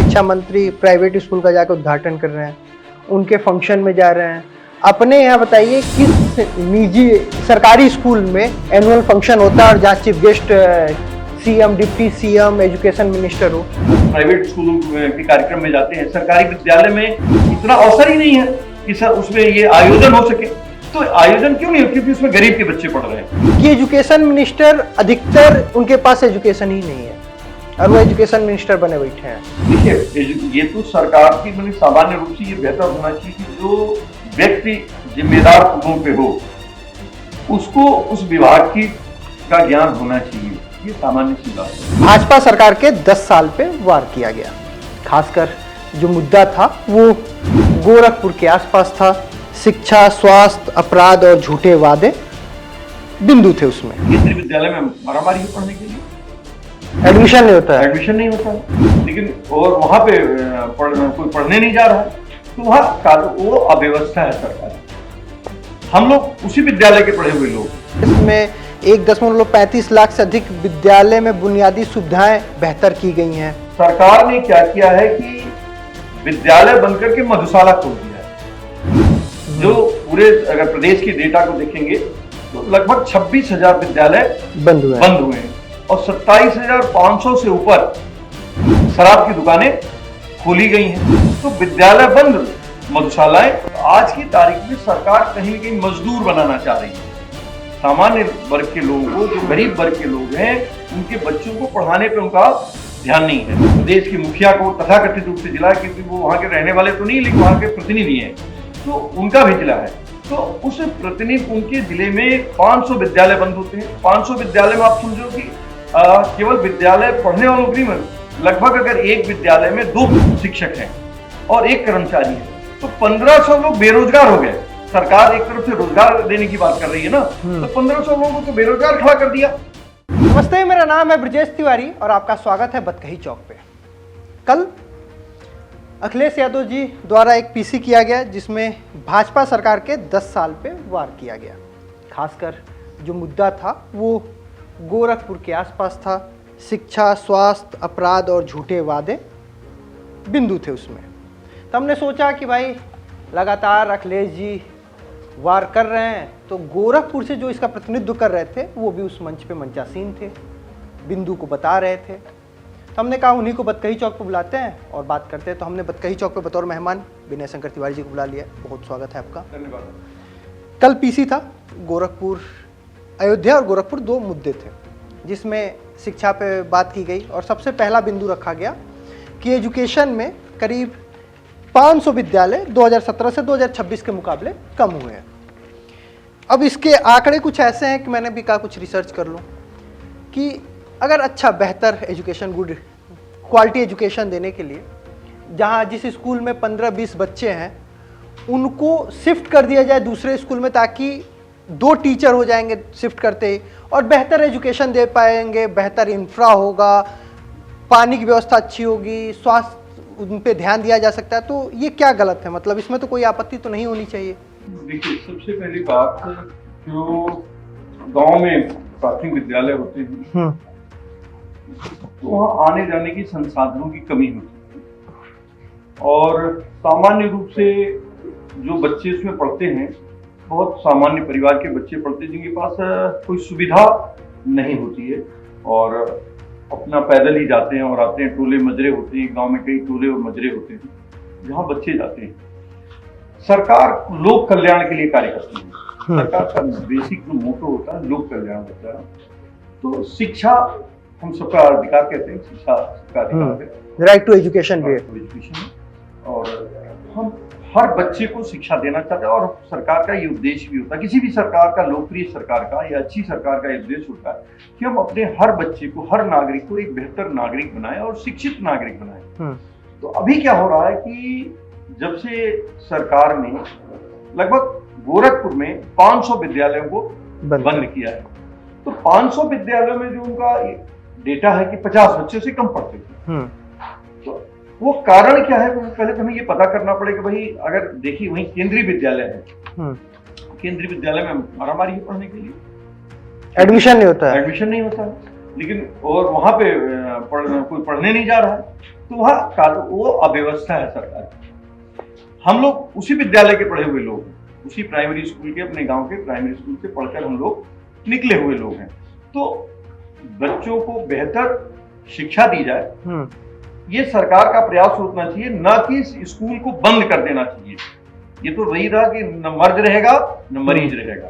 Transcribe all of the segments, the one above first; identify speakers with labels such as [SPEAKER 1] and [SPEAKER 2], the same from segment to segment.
[SPEAKER 1] शिक्षा मंत्री private school का जाकर उद्घाटन कर रहे हैं, उनके फंक्शन में जा रहे हैं। अपने यहाँ बताइए किस निजी सरकारी स्कूल में एनुअल फंक्शन होता है और जहाँ chief guest CM, deputy CM, education minister हो।
[SPEAKER 2] प्राइवेट स्कूलों के कार्यक्रम में जाते हैं, सरकारी विद्यालय में इतना अवसर ही नहीं है कि सर उसमें ये आयोजन हो सके। तो आयोजन क्यों नहीं हो? क्योंकि उसमें गरीब के बच्चे पढ़ रहे हैं।
[SPEAKER 1] कि एजुकेशन मिनिस्टर अधिकतर उनके पास एजुकेशन ही नहीं है और वो एजुकेशन मिनिस्टर बने बैठे हैं।
[SPEAKER 2] देखिए, ये तो सरकार की मतलब सामान्य रूप से ये बेहतर होना चाहिए कि जो व्यक्ति जिम्मेदार पदों पे हो उसको उस विभाग का ज्ञान होना चाहिए। ये सामान्य सी बात है।
[SPEAKER 1] भाजपा सरकार के 10 साल पे वार किया गया। खासकर जो मुद्दा था वो गोरखपुर के आसपास था। शिक्षा, स्वास्थ्य, अपराध और झूठे वादे बिंदु थे उसमें।
[SPEAKER 2] केंद्रीय विद्यालय में मारामारी है पढ़ने के लिए,
[SPEAKER 1] एडमिशन नहीं होता है।
[SPEAKER 2] एडमिशन नहीं होता है, लेकिन और वहाँ पे कोई पढ़ने नहीं जा रहा है, तो वहाँ वो अव्यवस्था है सरकार। हम लोग उसी विद्यालय के पढ़े हुए लोग।
[SPEAKER 1] इसमें 1.35 लाख से अधिक विद्यालय में बुनियादी सुविधाएं बेहतर की गई हैं।
[SPEAKER 2] सरकार ने क्या किया है कि विद्यालय बनकर के मधुशाला खोल दिया है। जो पूरे अगर प्रदेश की डेटा को देखेंगे तो लगभग 26,000 विद्यालय बंद हुए हैं और 27,500 से ऊपर शराब की दुकानें खोली गई हैं। तो विद्यालय बंद, मधुशालाएं। आज की तारीख में सरकार कहीं न कहीं मजदूर बनाना चाह रही है। सामान्य वर्ग के लोगों को, जो गरीब वर्ग के लोग हैं, उनके बच्चों को पढ़ाने पर उनका ध्यान नहीं है। प्रदेश के मुखिया को तथाकथित रूप से जिला, क्योंकि वो वहाँ के रहने वाले तो नहीं लेकिन वहाँ के प्रतिनिधि हैं, तो उनका भी जिला है। तो उस प्रतिनिधि, उनके जिले में 500 विद्यालय बंद होते हैं। 500 विद्यालय में आप समझो कि केवल विद्यालय पढ़ने वालों की नहीं, लगभग अगर एक विद्यालय में 2 शिक्षक हैं और 1 कर्मचारी है तो 1500 लोग बेरोजगार हो गए। सरकार एक तरफ से रोजगार देने की बात कर रही है ना, तो 1500 लोगों को बेरोजगार खड़ा कर दिया।
[SPEAKER 1] नमस्ते, मेरा नाम है ब्रजेश तिवारी और आपका स्वागत है बतकही चौक पे। कल अखिलेश यादव जी द्वारा एक पीसी किया गया जिसमें भाजपा सरकार के 10 साल पे वार किया गया। खासकर जो मुद्दा था वो गोरखपुर के आसपास था। शिक्षा, स्वास्थ्य, अपराध और झूठे वादे बिंदु थे उसमें। तो हमने सोचा कि भाई लगातार अखिलेश जी वार कर रहे हैं तो गोरखपुर से जो इसका प्रतिनिधित्व कर रहे थे वो भी उस मंच पे मंचासीन थे, बिंदु को बता रहे थे। तो हमने कहा उन्हीं को बतकही चौक पर बुलाते हैं और बात करते हैं। तो हमने बतकही चौक पे बतौर मेहमान विनय शंकर तिवारी जी को बुला लिया। बहुत स्वागत है आपका।
[SPEAKER 2] धन्यवाद।
[SPEAKER 1] कल पीसी था गोरखपुर, अयोध्या और गोरखपुर 2 मुद्दे थे जिसमें शिक्षा पे बात की गई और सबसे पहला बिंदु रखा गया कि एजुकेशन में करीब 500 विद्यालय 2017 से 2026 के मुकाबले कम हुए हैं। अब इसके आंकड़े कुछ ऐसे हैं कि मैंने भी कहा कुछ रिसर्च कर लूं कि अगर अच्छा बेहतर एजुकेशन, गुड क्वालिटी एजुकेशन देने के लिए जहां जिस स्कूल में 15-20 बच्चे हैं उनको शिफ्ट कर दिया जाए दूसरे स्कूल में, ताकि 2 टीचर हो जाएंगे शिफ्ट करते ही और बेहतर एजुकेशन दे पाएंगे, बेहतर इंफ्रा होगा, पानी की व्यवस्था अच्छी होगी, स्वास्थ्य उन पे ध्यान दिया जा सकता है। तो ये क्या गलत है? मतलब इसमें तो कोई आपत्ति तो नहीं होनी चाहिए।
[SPEAKER 2] देखिए, सबसे पहली बात, जो गांव में प्राथमिक विद्यालय होते हैं तो वहाँ आने जाने की संसाधनों की कमी होती है और सामान्य रूप से जो बच्चे उसमें पढ़ते हैं, बहुत सामान्य परिवार के बच्चे पढ़ते हैं जिनके पास कोई सुविधा नहीं होती है और अपना पैदल ही जाते हैं और आते हैं। टोले मजरे होते हैं, गांव में कई टोले और मजरे होते हैं जहाँ बच्चे जाते हैं। सरकार लोक कल्याण के लिए कार्य करती है। सरकार का बेसिक जो मोटो होता है लोक कल्याण होता है। तो शिक्षा हम सबका अधिकार कहते हैं, शिक्षा सबका अधिकार है,
[SPEAKER 1] राइट टू एजुकेशन भी
[SPEAKER 2] है और हम हर बच्चे को शिक्षा देना चाहते हैं और सरकार का ये उद्देश्य भी होता है। किसी भी सरकार का, लोकप्रिय सरकार का या अच्छी सरकार का उद्देश्य होता है कि हम अपने हर बच्चे को, हर नागरिक को एक बेहतर नागरिक बनाएं और शिक्षित नागरिक बनाएं। तो अभी क्या हो रहा है कि जब से सरकार ने लगभग गोरखपुर में 500 विद्यालयों को बंद किया है, तो 500 विद्यालयों में जो उनका डेटा है कि 50 बच्चों से कम पढ़ते थे। तो वो कारण क्या है? पहले तो हमें ये पता करना पड़ेगा। भाई अगर देखिए, वहीं केंद्रीय विद्यालय है, केंद्रीय विद्यालय में मारामारी है पढ़ने के लिए,
[SPEAKER 1] एडमिशन नहीं होता है।
[SPEAKER 2] एडमिशन नहीं होता है, लेकिन और वहां पे कोई पढ़ने नहीं जा रहा है, तो वहाँ वो अव्यवस्था है सरकार की। हम लोग उसी विद्यालय के पढ़े हुए लोग हैं, उसी प्राइमरी स्कूल के, अपने गांव के प्राइमरी स्कूल से पढ़कर हम लोग निकले हुए लोग हैं। तो बच्चों को बेहतर शिक्षा दी जाए, ये सरकार का प्रयास होना चाहिए, ना कि इस स्कूल को बंद कर देना चाहिए। ये तो वही रहा कि न मर्ज रहेगा न मरीज रहेगा,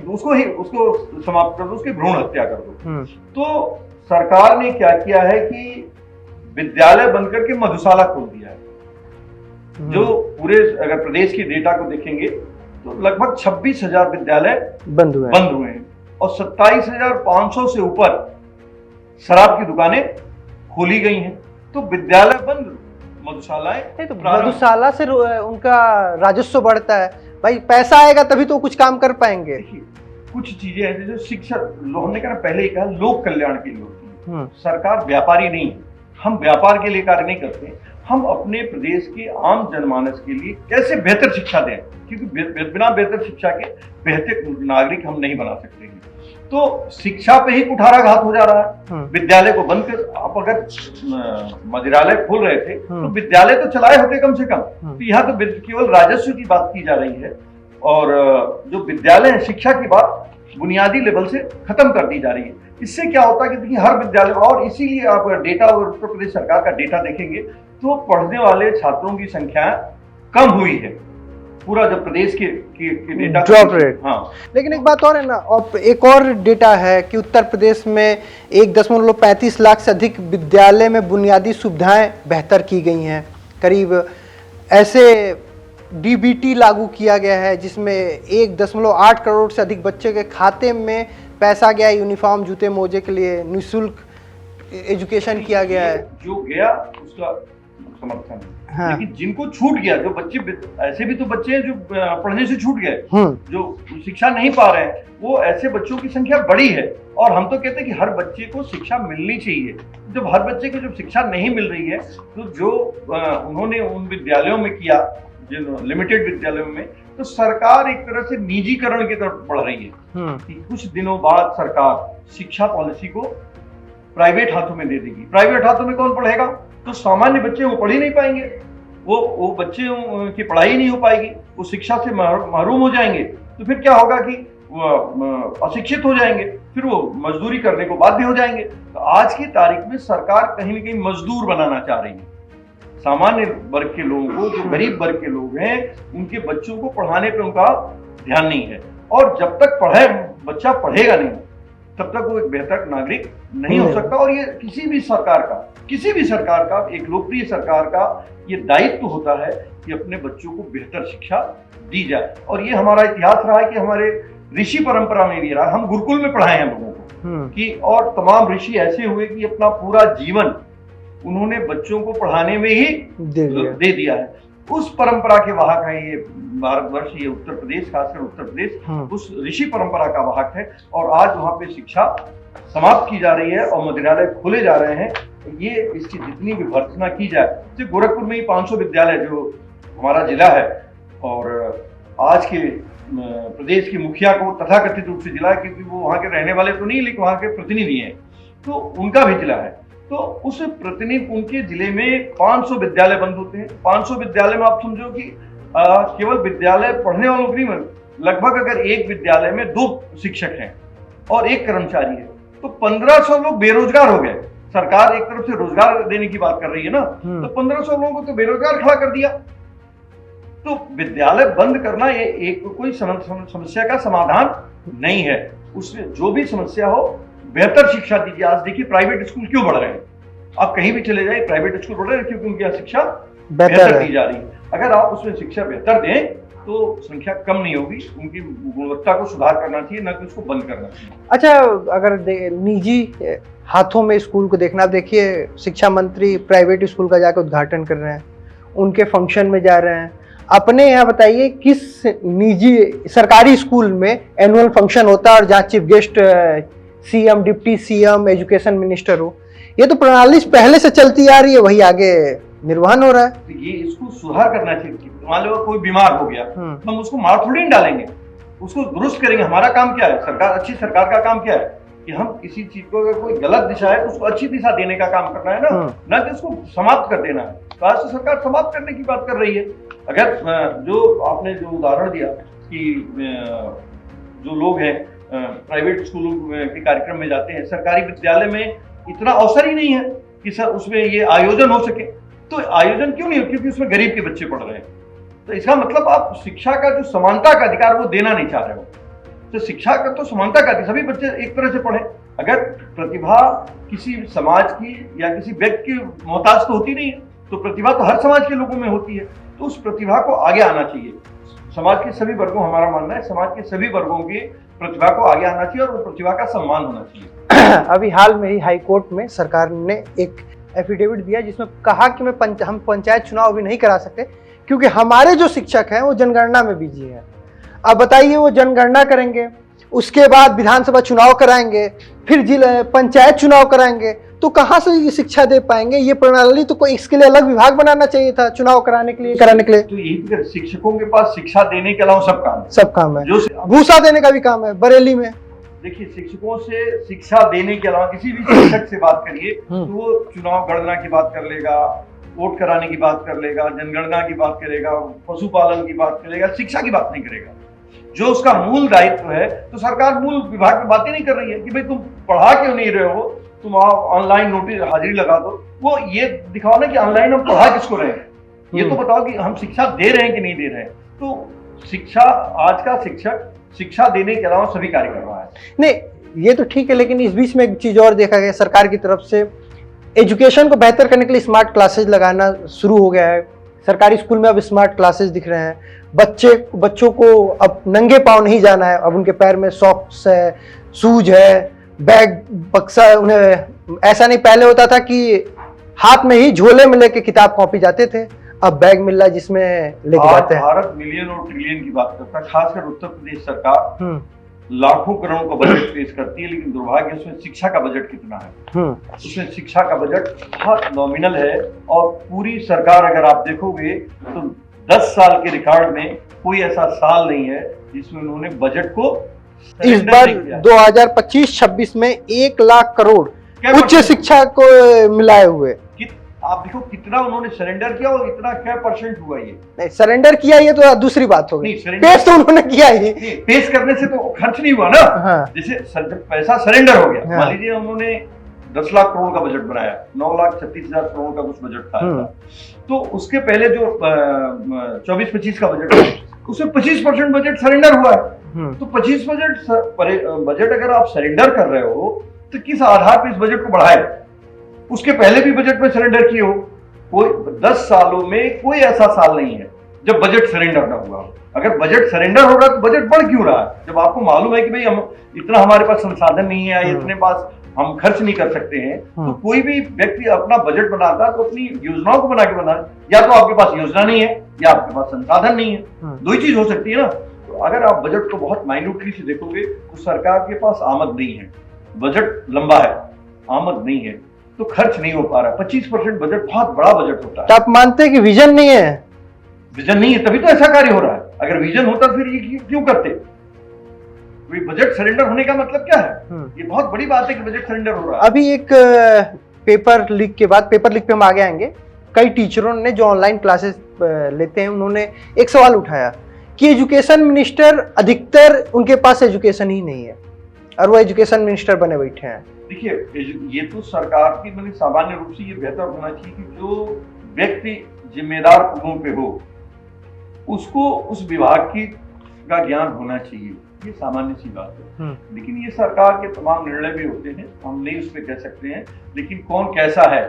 [SPEAKER 2] उसको समाप्त कर दो, उसकी भ्रूण हत्या कर दो। तो सरकार ने क्या किया है कि विद्यालय बनकर के मधुशाला खोल दिया है। जो पूरे अगर प्रदेश की डेटा को देखेंगे तो लगभग 26,000 विद्यालय बंद हुए हैं और 27,500 से ऊपर शराब की दुकानें खोली गई हैं। तो विद्यालय बंद, मधुशालाएं, तो
[SPEAKER 1] मधुशाला से उनका राजस्व बढ़ता है भाई, पैसा आएगा तभी तो कुछ काम कर पाएंगे।
[SPEAKER 2] कुछ चीजें हैं जो शिक्षा, हमने कहा पहले ही कहा, लोक कल्याण के लिए होती है। सरकार व्यापारी नहीं है, हम व्यापार के लिए कार्य नहीं करते, हम अपने प्रदेश के आम जनमानस के लिए कैसे बेहतर शिक्षा दें, क्योंकि बिना बेहतर शिक्षा के बेहतर नागरिक हम नहीं बना सकते हैं। तो शिक्षा पे ही कुठाराघात हो जा रहा है। विद्यालय को बंद कर, आप अगर मदिरालय खोल रहे थे तो विद्यालय तो चलाए होते कम से कम। तो यहाँ तो केवल राजस्व की बात की जा रही है और जो विद्यालय है शिक्षा की बात बुनियादी लेवल से खत्म कर दी जा रही है। इससे क्या होता है कि देखिए हर विद्यालय, और इसीलिए आप डेटा और उत्तर प्रदेश सरकार का डेटा देखेंगे तो पढ़ने वाले छात्रों की संख्या कम हुई है, पूरा जब प्रदेश के डेटा
[SPEAKER 1] ड्रॉप रेट।
[SPEAKER 2] हाँ,
[SPEAKER 1] लेकिन एक बात और है ना, और एक और डेटा है कि उत्तर प्रदेश में 1.35 लाख से अधिक विद्यालय में बुनियादी सुविधाएं बेहतर की गई हैं। करीब ऐसे डीबीटी लागू किया गया है जिसमें 1.8 करोड़ से अधिक बच्चे के खाते में पैसा गया, यूनिफॉर्म, जूते, मोजे के लिए निःशुल्क एजुकेशन किया गया है।
[SPEAKER 2] जो गया उसका समर्थन है। हाँ। लेकिन जिनको छूट गया, जो बच्चे, ऐसे भी तो बच्चे हैं जो पढ़ने से छूट गए, जो शिक्षा नहीं पा रहे हैं, वो ऐसे बच्चों की संख्या बड़ी है। और हम तो कहते हैं कि हर बच्चे को शिक्षा मिलनी चाहिए। जब हर बच्चे को जब शिक्षा नहीं मिल रही है तो जो उन्होंने उन विद्यालयों में किया, जिन लिमिटेड विद्यालयों में, तो सरकार एक तरह से निजीकरण की तरफ बढ़ रही है कि कुछ दिनों बाद सरकार शिक्षा पॉलिसी को प्राइवेट हाथों में दे देगी। प्राइवेट हाथों में कौन पढ़ेगा? तो सामान्य बच्चे वो पढ़ ही नहीं पाएंगे, वो बच्चे की पढ़ाई नहीं हो पाएगी, वो शिक्षा से महरूम हो जाएंगे। तो फिर क्या होगा कि अशिक्षित हो जाएंगे, फिर वो मजदूरी करने को बाध्य हो जाएंगे। तो आज की तारीख में सरकार कहीं न कहीं मजदूर बनाना चाह रही है सामान्य वर्ग के लोगों को। जो गरीब वर्ग के लोग हैं उनके बच्चों को पढ़ाने पर उनका ध्यान नहीं है, और जब तक बच्चा पढ़ेगा नहीं तब तक वो एक बेहतर नागरिक नहीं हो सकता। और ये किसी भी सरकार का एक लोकप्रिय सरकार का ये दायित्व होता है कि अपने बच्चों को बेहतर शिक्षा दी जाए। और ये हमारा इतिहास रहा है कि हमारे ऋषि परंपरा में भी रहा, हम गुरुकुल में पढ़ाए हैं लोगों को कि, और तमाम ऋषि ऐसे हुए कि अपना पूरा जीवन उन्होंने बच्चों को पढ़ाने में ही दे दिया है। उस परंपरा के वाहक है ये भारतवर्ष, ये उत्तर प्रदेश, खासकर उत्तर प्रदेश उस ऋषि परंपरा का वाहक है। और आज वहाँ पे शिक्षा समाप्त की जा रही है और मदिरालय खोले जा रहे हैं। ये इसकी जितनी भी भर्त्सना की जाए, जैसे गोरखपुर में ही 500 विद्यालय जो हमारा जिला है, और आज के प्रदेश के मुखिया को तथाकथित रूप से जिला, क्योंकि वो वहाँ के रहने वाले तो नहीं लेकिन वहाँ के प्रतिनिधि हैं, तो उनका भी जिला है। तो उस प्रतिनिधि, उनके जिले में 500 विद्यालय बंद होते हैं। 500 विद्यालय में आप समझो कि केवल विद्यालय पढ़ने वालों की नहीं, लगभग अगर एक विद्यालय में 2 शिक्षक हैं और 1 कर्मचारी है तो 1500 लोग बेरोजगार हो गए। सरकार एक तरफ से रोजगार देने की बात कर रही है ना, तो 1500 लोगों को तो बेरोजगार खड़ा कर दिया। तो विद्यालय बंद करना ये एक कोई समस्या का समाधान नहीं है। उसमें जो भी समस्या हो, बेहतर शिक्षा दीजिए। आज देखिए प्राइवेट स्कूल क्यों बढ़ रहे हैं, आप कहीं भी चले जाए प्राइवेट स्कूल बढ़ रहे हैं क्योंकि उनकी यहाँ शिक्षा बेहतर दी जा रही है। अगर आप उसमें शिक्षा बेहतर दें तो संख्या कम नहीं होगी। उनकी गुणवत्ता को सुधार करना चाहिए, न कि उसको बंद करना चाहिए।
[SPEAKER 1] अच्छा, अगर निजी हाथों में स्कूल को देखना, देखिए शिक्षा मंत्री प्राइवेट स्कूल का जाकर उद्घाटन कर रहे हैं, उनके फंक्शन में जा रहे हैं। अपने यहाँ बताइए किस निजी सरकारी स्कूल में एनुअल फंक्शन होता है और जहाँ chief guest CM, deputy CM, education minister हो? ये तो प्रणाली पहले से चलती आ रही है, वही आगे निर्वहन हो रहा है।
[SPEAKER 2] तो ये इसको सुधार करना चाहिए। मान लो कोई बीमार हो गया, हम उसको मार थोड़ी नहीं डालेंगे, उसको दुरुस्त करेंगे। हमारा काम क्या है? सरकार, अच्छी सरकार का काम क्या है कि हम किसी चीज को अगर कोई गलत दिशा है तो उसको अच्छी दिशा देने का काम करना है ना कि उसको समाप्त कर देना है। तो आज तो सरकार समाप्त करने की बात कर रही है। अगर जो आपने जो उदाहरण दिया कि जो लोग हैं प्राइवेट स्कूलों के कार्यक्रम में जाते हैं, सरकारी विद्यालय में इतना अवसर ही नहीं है कि सर उसमें ये आयोजन हो सके। तो आयोजन क्यों नहीं हो? क्योंकि उसमें गरीब के बच्चे पढ़ रहे हैं। तो इसका मतलब आप शिक्षा का जो समानता का अधिकार वो देना नहीं चाह रहे हो। तो शिक्षा का तो समानता का, सभी बच्चे एक तरह से पढ़े। अगर प्रतिभा किसी समाज की या किसी व्यक्ति की मोहताज तो होती नहीं है, तो प्रतिभा तो हर समाज के लोगों में होती है। तो उस प्रतिभा को आगे आना चाहिए। समाज के सभी वर्गों, हमारा मानना है समाज के सभी वर्गों की प्रतिभा को आगे आना चाहिए और वो प्रतिभा का सम्मान होना चाहिए।
[SPEAKER 1] अभी हाल में ही हाई कोर्ट में सरकार ने एक एफिडेविट दिया जिसमें कहा कि हम पंचायत चुनाव भी नहीं करा सकते क्योंकि हमारे जो शिक्षक हैं वो जनगणना में बिजी हैं। अब बताइए, वो जनगणना करेंगे, उसके बाद विधानसभा चुनाव कराएंगे, फिर जिला पंचायत चुनाव कराएंगे, तो कहाँ से ये शिक्षा दे पाएंगे? ये प्रणाली तो कोई इसके लिए अलग विभाग बनाना चाहिए था चुनाव कराने के लिए।
[SPEAKER 2] तो यही शिक्षकों के पास शिक्षा देने के अलावा सब काम है।
[SPEAKER 1] जो भूसा देने का भी काम है बरेली में।
[SPEAKER 2] देखिए, शिक्षकों से शिक्षा देने के अलावा किसी भी शिक्षक से बात करिए तो वो चुनाव गणना की बात कर लेगा, वोट कराने की बात कर लेगा, जनगणना की बात करेगा, पशुपालन की बात करेगा, शिक्षा की बात नहीं करेगा। जो उसका मूल दायित्व है, तो सरकार मूल विभाग में बातें नहीं कर रही है कि भाई तुम पढ़ा क्यों नहीं रहे हो, तुम ऑनलाइन नोटिस हाजिरी लगा दो। वो ये दिखाओ ना कि ऑनलाइन हम पढ़ा किसको रहे हैं, ये तो बताओ कि हम शिक्षा दे रहे हैं कि नहीं दे रहे हैं। तो शिक्षा, आज का शिक्षक शिक्षा देने के अलावा सभी कार्य कर रहा है।
[SPEAKER 1] नहीं, ये तो ठीक है, लेकिन इस बीच में एक चीज और देखा गया, सरकार की तरफ से एजुकेशन को बेहतर करने के लिए स्मार्ट क्लासेज लगाना शुरू हो गया है। सरकारी स्कूल में अब स्मार्ट क्लासेज दिख रहे हैं। बच्चों को अब नंगे पांव नहीं जाना है, अब उनके पैर में सॉक्स है, शूज है, बैग बक्सा। उन्हें ऐसा नहीं पहले होता था कि हाथ में ही झोले में लेके किताब कॉपी जाते थे, अब बैग मिल रहा है जिसमें लेके जाते हैं।
[SPEAKER 2] भारत मिलियन और ट्रिलियन की बात करता है, खासकर उत्तर प्रदेश सरकार लाखों करोड़ का बजट पेश करती है, लेकिन दुर्भाग्य उसमें शिक्षा का बजट कितना है? उसमें शिक्षा का बजट बहुत नॉमिनल है। और पूरी सरकार अगर आप देखोगे तो 10 साल के रिकॉर्ड में कोई ऐसा साल नहीं है जिसमें उन्होंने बजट को
[SPEAKER 1] इस बार 2025-26 में 1 लाख करोड़ उच्च शिक्षा को मिलाए हुए।
[SPEAKER 2] आप देखो कितना उन्होंने सरेंडर किया और इतना क्या परसेंट हुआ। ये
[SPEAKER 1] नहीं, सरेंडर किया ये तो दूसरी बात होगी, पेश तो उन्होंने किया ही।
[SPEAKER 2] पेश करने से तो खर्च नहीं हुआ ना। जैसे पैसा सरेंडर हो गया, मान लीजिए उन्होंने 10 लाख करोड़ का बजट बनाया, 9,36,000 करोड़ का कुछ बजट था, तो उसके पहले जो 24-25 का बजट है उसमें 25% बजट सरेंडर हुआ है। तो 25% बजट अगर आप सरेंडर कर रहे हो तो किस आधार पर इस बजट को बढ़ाए? उसके पहले भी बजट में सरेंडर किए हो। कोई 10 सालों में कोई ऐसा साल नहीं है जब बजट सरेंडर ना हुआ। अगर बजट सरेंडर हो रहा है तो बजट बढ़ क्यों रहा है? जब आपको मालूम है कि भाई हम इतना, हमारे पास संसाधन नहीं है, इतने पास हम खर्च नहीं कर सकते हैं, तो कोई भी व्यक्ति अपना बजट बनाता है तो अपनी योजनाओं को बना के बनाए। या तो आपके पास योजना नहीं है या आपके पास संसाधन नहीं है, दो ही चीज हो सकती है ना। तो अगर आप बजट को बहुत माइन्यूटली से देखोगे तो सरकार के पास आमद नहीं है, बजट लंबा है, आमद नहीं है, तो खर्च नहीं हो पा रहा। 25% बजट बहुत बड़ा बजट होता है।
[SPEAKER 1] तो आप मानते हैं कि विजन नहीं है?
[SPEAKER 2] विजन नहीं है तभी तो ऐसा कार्य हो रहा है। अगर विजन होता फिर ये क्यों करते? बजट सरेंडर होने का मतलब क्या है? ये बहुत बड़ी बात है कि बजट सरेंडर हो रहा है।
[SPEAKER 1] अभी एक पेपर लीक के बाद, पेपर लीक पे हम आगे आएंगे, कई टीचरों ने जो ऑनलाइन क्लासेस लेते हैं उन्होंने एक सवाल उठाया कि एजुकेशन मिनिस्टर, अधिकतर उनके पास एजुकेशन ही नहीं है और वो एजुकेशन मिनिस्टर बने बैठे हैं।
[SPEAKER 2] देखिए, ये तो सरकार की मतलब सामान्य रूप से ये बेहतर होना चाहिए कि जो व्यक्ति जिम्मेदार पदों पे हो उसको उस विभाग का ज्ञान होना चाहिए, ये सामान्य सी बात है। लेकिन ये सरकार के तमाम निर्णय भी होते हैं, हम नहीं उस पर कह सकते हैं, लेकिन कौन कैसा है।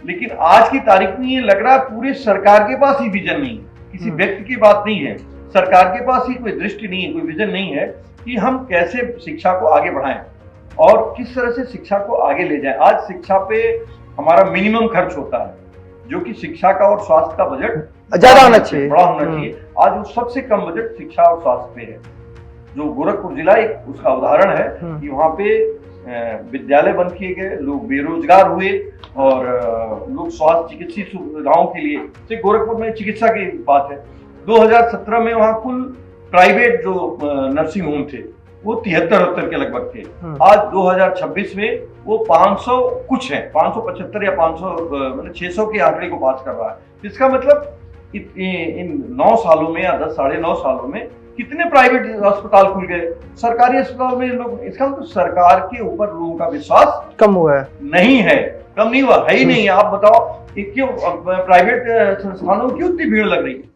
[SPEAKER 2] लेकिन आज की तारीख में ये लग रहा है पूरे सरकार के पास ही विजन नहीं है, किसी व्यक्ति की बात नहीं है, सरकार के पास ही कोई दृष्टि नहीं है, कोई विजन नहीं है कि हम कैसे शिक्षा को आगे बढ़ाएं और किस तरह से शिक्षा को आगे ले जाएं। आज शिक्षा पे हमारा मिनिमम खर्च होता है, जो कि शिक्षा का और स्वास्थ्य का बजट
[SPEAKER 1] ज्यादा होना चाहिए,
[SPEAKER 2] बड़ा होना चाहिए। आज वो सबसे कम बजट शिक्षा और स्वास्थ्य पे है। जो गोरखपुर जिला एक उसका उदाहरण है कि वहाँ पे विद्यालय बंद किए गए, लोग बेरोजगार हुए और लोग स्वास्थ्य चिकित्सीय सुविधाओं के लिए, सिर्फ गोरखपुर में चिकित्सा की बात है, 2017 में वहाँ कुल प्राइवेट जो नर्सिंग होम थे वो 73 के लगभग थे। आज 2026 में वो 500 कुछ है, 575 या 500 मतलब 600 के आंकड़े को पास कर रहा है। इसका मतलब इन 9 सालों में या 10 साढ़े 9 सालों में कितने प्राइवेट अस्पताल खुल गए, सरकारी अस्पताल में लोग, इसका मतलब सरकार के ऊपर लोगों का विश्वास
[SPEAKER 1] कम हुआ है,
[SPEAKER 2] नहीं है, कम नहीं हुआ है ही नहीं है। आप बताओ क्यों प्राइवेट संस्थानों में क्यों इतनी भीड़ लग रही है?